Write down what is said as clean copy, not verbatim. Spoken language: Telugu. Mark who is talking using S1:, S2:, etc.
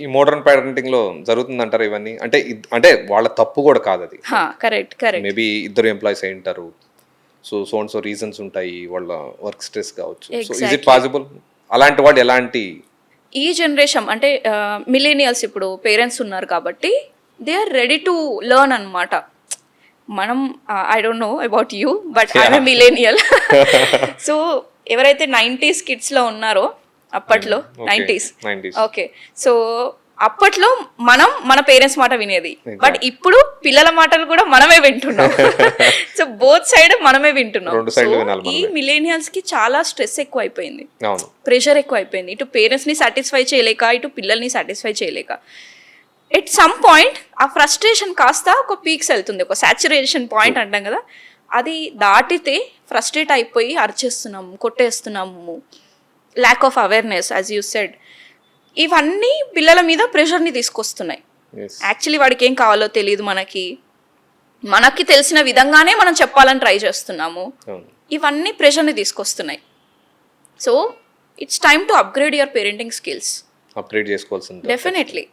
S1: ఈ మోడర్న్ పేరెంటింగ్ లో జరుగుతుందంటారు ఇవన్నీ? అంటే అంటే వాళ్ళ తప్పు కూడా కాదు అది.
S2: Correct correct.
S1: మేబీ ఇద్దరు ఎంప్లాయీస్ అయి ఉంటారు. సో అండ్ సో రీజన్స్ ఉంటాయి. వాళ్ళ వర్క్ స్ట్రెస్ కావచ్చు. So is it possible? అలాంటి వాళ్ళు ఎలాంటి
S2: ఈ జనరేషన్ అంటే మిలీనియల్స్ ఇప్పుడు పేరెంట్స్ ఉన్నారు కాబట్టి they are ready to learn అనమాట. మనం I don't know about you but I'm a millennial. సో ఎవరైతే 90s కిడ్స్లో ఉన్నారో అప్పట్లో, 90s ఓకే, సో అప్పట్లో మనం మన పేరెంట్స్ మాట వినేది, బట్ ఇప్పుడు పిల్లల మాటలు కూడా మనమే వింటున్నాం. సో బోత్ సైడ్ మనమే వింటున్నాం. ఈ మిలేనియల్స్ కి చాలా స్ట్రెస్ ఎక్కువ అయిపోయింది, ప్రెషర్ ఎక్కువ అయిపోయింది. ఇటు పేరెంట్స్ ని సాటిస్ఫై చేయలేక, ఇటు పిల్లల్ని సాటిస్ఫై చేయలేక, ఎట్ సమ్ పాయింట్ ఆ ఫ్రస్ట్రేషన్ కాస్త ఒక పీక్స్ వెళ్తుంది, ఒక సాచురేషన్ పాయింట్ అంటాం కదా, అది దాటితే ఫ్రస్ట్రేట్ అయిపోయి అరిచేస్తున్నాము, కొట్టేస్తున్నాము, lack of awareness as you said, ఇవన్నీ పిల్లల మీద ప్రెషర్ని తీసుకొస్తున్నాయి. యాక్చువల్లీ వాడికి ఏం కావాలో తెలియదు, మనకి తెలిసిన విధంగానే మనం చెప్పాలని ట్రై చేస్తున్నాము. ఇవన్నీ ప్రెషర్ని తీసుకొస్తున్నాయి. So it's time to upgrade your parenting skills.
S1: Upgrade చేసుకోవాల్సింది
S2: డెఫినెట్లీ.